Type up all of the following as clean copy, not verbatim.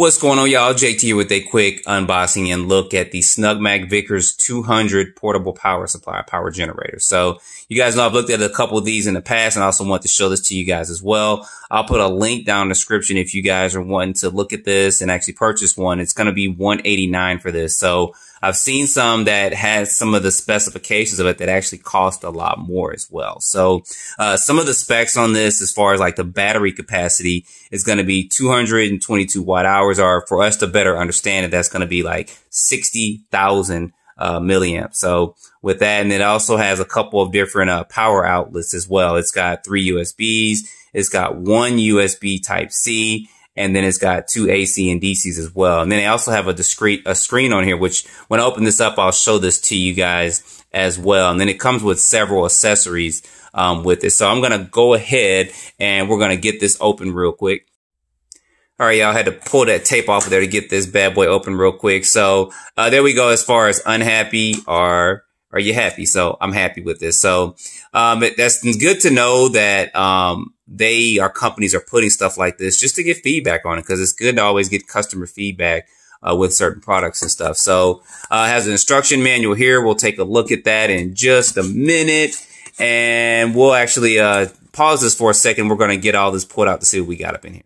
What's going on, y'all? JT here with a quick unboxing and look at the SNUGMAX Vickers 200 portable power supply, power generator. So you guys know I've looked at a couple of these in the past and I also want to show this to you guys as well. I'll put a link down in the description if you guys are wanting to look at this and actually purchase one. It's going to be $189 for this. So I've seen some that has some of the specifications of it that actually cost a lot more as well. So some of the specs on this, as far as like the battery capacity, is going to be 222 watt hours, or for us to better understand it, that's going to be like 60,000 milliamps. So with that, and it also has a couple of different power outlets as well. It's got 3 USBs. It's got 1 USB type C. And then it's got 2 AC and DCs as well. And then they also have a screen on here, which when I open this up, I'll show this to you guys as well. And then it comes with several accessories with it. So I'm going to go ahead and we're going to get this open real quick. All right, y'all, had to pull that tape off of there to get this bad boy open real quick. So there we go. As far as unhappy, or are you happy? So I'm happy with this. So that's good to know that companies are putting stuff like this just to get feedback on it, because it's good to always get customer feedback with certain products and stuff. So it has an instruction manual here. We'll take a look at that in just a minute, and we'll actually pause this for a second. We're going to get all this pulled out to see what we got up in here.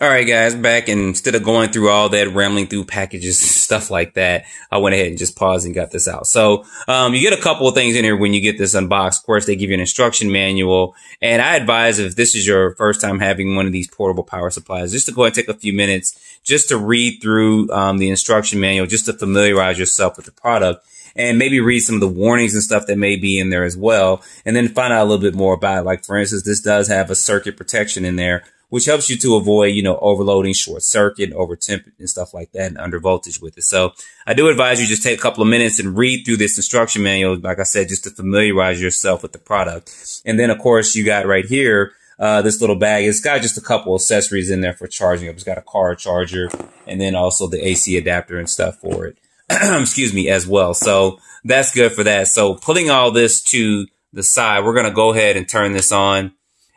All right, guys, back, and instead of going through all that, rambling through packages, stuff like that, I went ahead and just paused and got this out. So you get a couple of things in here when you get this unboxed. Of course, they give you an instruction manual, and I advise, if this is your first time having one of these portable power supplies, just to go ahead and take a few minutes just to read through the instruction manual, just to familiarize yourself with the product, and maybe read some of the warnings and stuff that may be in there as well, and then find out a little bit more about it. Like, for instance, this does have a circuit protection in there, which helps you to avoid, overloading, short circuit, over temp and stuff like that, and under voltage with it. So I do advise you just take a couple of minutes and read through this instruction manual, like I said, just to familiarize yourself with the product. And then, of course, you got right here, this little bag. It's got just a couple accessories in there for charging up. It's got a car charger and then also the AC adapter and stuff for it, excuse me, as well. So that's good for that. So putting all this to the side, we're going to go ahead and turn this on.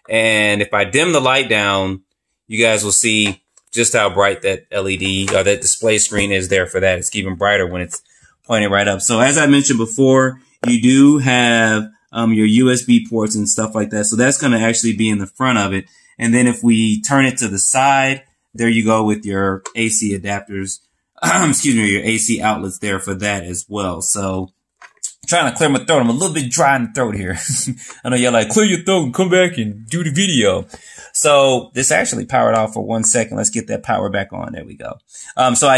And if I dim the light down, you guys will see just how bright that LED or that display screen is there for that. It's even brighter when it's pointing right up. So as I mentioned before, you do have your USB ports and stuff like that. So that's going to actually be in the front of it. And then if we turn it to the side, there you go with your AC adapters, excuse me, your AC outlets there for that as well. So trying to clear my throat. I'm a little bit dry in the throat here. I know y'all like, clear your throat and come back and do the video. So this actually powered off for 1 second. Let's get that power back on. There we go. So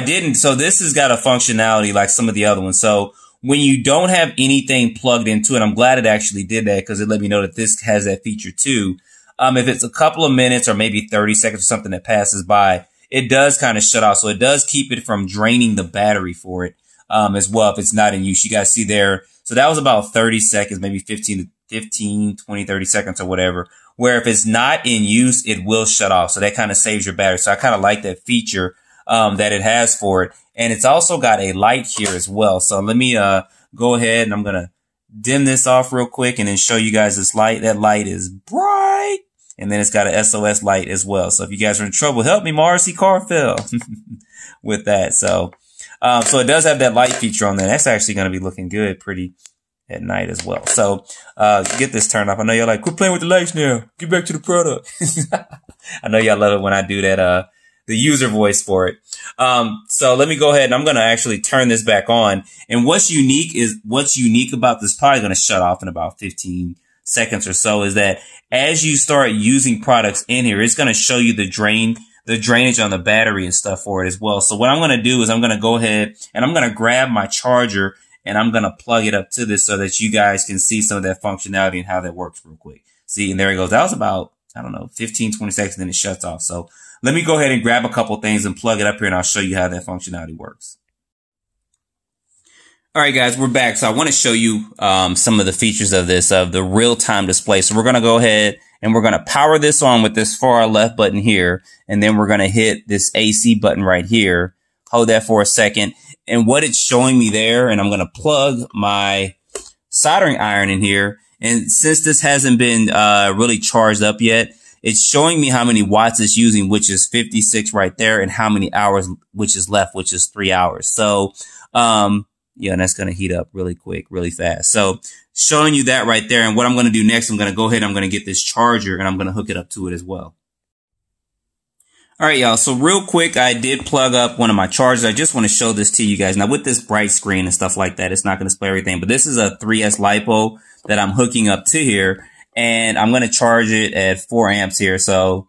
this has got a functionality like some of the other ones. So when you don't have anything plugged into it, I'm glad it actually did that, because it let me know that this has that feature too. If it's a couple of minutes or maybe 30 seconds or something that passes by, it does kind of shut off. So it does keep it from draining the battery for it as well if it's not in use. You guys see there. So that was about 30 seconds, maybe 15, 20, 30 seconds or whatever, where if it's not in use, it will shut off. So that kind of saves your battery. So I kind of like that feature that it has for it. And it's also got a light here as well. So let me go ahead and I'm going to dim this off real quick and then show you guys this light. That light is bright. And then it's got an SOS light as well. So if you guys are in trouble, help me, my RC car fell with that. So it does have that light feature on there. That's actually going to be looking good pretty at night as well. So get this turned off. I know y'all like, quit playing with the lights now. Get back to the product. I know y'all love it when I do that, the user voice for it. So let me go ahead and I'm going to actually turn this back on. And what's unique about this, probably going to shut off in about 15 seconds or so, is that as you start using products in here, it's going to show you the drainage on the battery and stuff for it as well. So what I'm going to do is I'm going to go ahead and I'm going to grab my charger and I'm going to plug it up to this so that you guys can see some of that functionality and how that works real quick. See, and there it goes. That was about, I don't know, 15, 20 seconds, and then it shuts off. So let me go ahead and grab a couple things and plug it up here, and I'll show you how that functionality works. All right, guys, we're back. So I want to show you some of the features of this, of the real-time display. So we're going to go ahead and we're going to power this on with this far left button here. And then we're going to hit this AC button right here. Hold that for a second. And what it's showing me there, and I'm going to plug my soldering iron in here. And since this hasn't been really charged up yet, it's showing me how many watts it's using, which is 56 right there, and how many hours which is left, which is 3 hours. So, yeah, and that's going to heat up really quick, really fast. So showing you that right there. And what I'm going to do next, I'm going to go ahead, I'm going to get this charger and I'm going to hook it up to it as well. All right, y'all. So real quick, I did plug up one of my chargers. I just want to show this to you guys. Now with this bright screen and stuff like that, it's not going to display everything, but this is a 3S LiPo that I'm hooking up to here, and I'm going to charge it at 4 amps here. So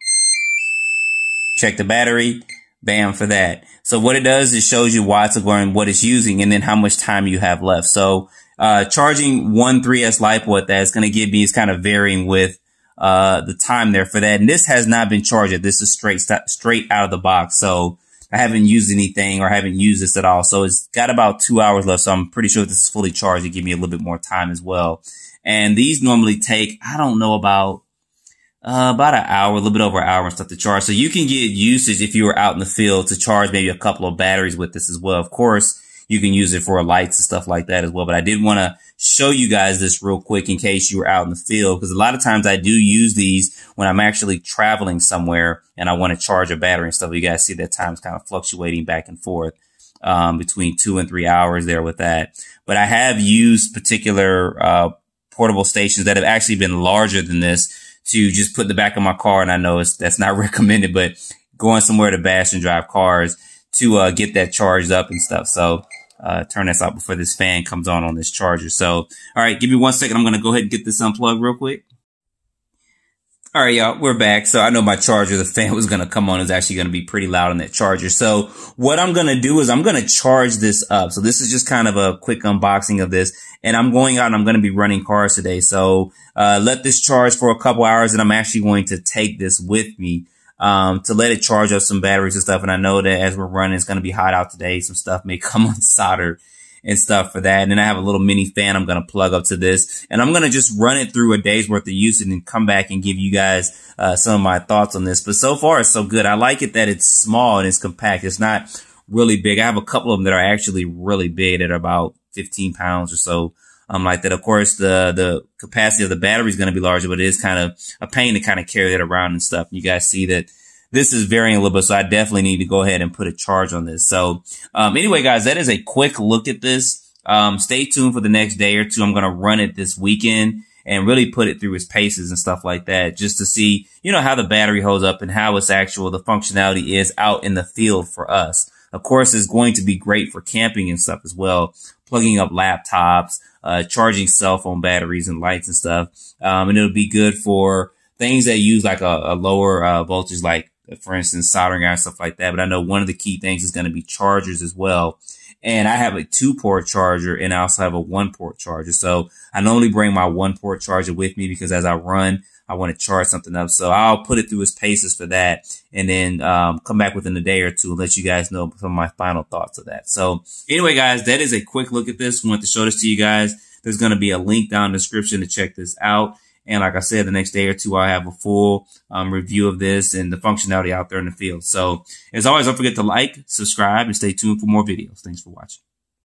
check the battery, bam, for that. So what it does is shows you watts of what it's using and then how much time you have left. So charging one 3S LiPo at that is going to give me, it's kind of varying with the time there for that. And this has not been charged. This is straight out of the box. So I haven't used anything or haven't used this at all. So it's got about 2 hours left. So I'm pretty sure this is fully charged to give me a little bit more time as well. And these normally take, I don't know, about an hour, a little bit over an hour and stuff to charge. So you can get usage if you were out in the field to charge maybe a couple of batteries with this as well. Of course, you can use it for lights and stuff like that as well. But I did want to show you guys this real quick in case you were out in the field, because a lot of times I do use these when I'm actually traveling somewhere and I want to charge a battery and stuff. You guys see that time's kind of fluctuating back and forth between 2 and 3 hours there with that. But I have used particular portable stations that have actually been larger than this to just put in the back of my car. And I know that's not recommended, but going somewhere to bash and drive cars to get that charged up and stuff. So turn this off before this fan comes on this charger. So, all right, give me 1 second. I'm going to go ahead and get this unplugged real quick. All right, y'all, we're back. So I know my charger, the fan was going to come on. It's actually going to be pretty loud on that charger. So what I'm going to do is I'm going to charge this up. So this is just kind of a quick unboxing of this. And I'm going out and I'm going to be running cars today. So let this charge for a couple hours, and I'm actually going to take this with me to let it charge up some batteries and stuff. And I know that as we're running, it's going to be hot out today. Some stuff may come unsoldered and stuff for that. And then I have a little mini fan I'm going to plug up to this, and I'm going to just run it through a day's worth of use and then come back and give you guys some of my thoughts on this. But so far, it's so good. I like it that it's small and it's compact. It's not really big. I have a couple of them that are actually really big that are about 15 pounds or so. Like that. Of course, the capacity of the battery is going to be larger, but it is kind of a pain to kind of carry that around and stuff. You guys see that this is varying a little bit, so I definitely need to go ahead and put a charge on this. So, anyway, guys, that is a quick look at this. Stay tuned for the next day or two. I'm going to run it this weekend and really put it through its paces and stuff like that, just to see, you know, how the battery holds up and how the functionality is out in the field for us. Of course, it's going to be great for camping and stuff as well, plugging up laptops, charging cell phone batteries and lights and stuff. And it'll be good for things that use like a lower voltage, like, for instance, soldering iron, stuff like that. But I know one of the key things is going to be chargers as well. And I have a 2-port charger, and I also have a 1-port charger. So I normally bring my 1-port charger with me because as I run, I want to charge something up. So I'll put it through its paces for that, and then come back within a day or two and let you guys know some of my final thoughts of that. So anyway, guys, that is a quick look at this. I want to show this to you guys. There's going to be a link down in the description to check this out. And like I said, the next day or two, I'll have a full review of this and the functionality out there in the field. So as always, don't forget to like, subscribe, and stay tuned for more videos. Thanks for watching.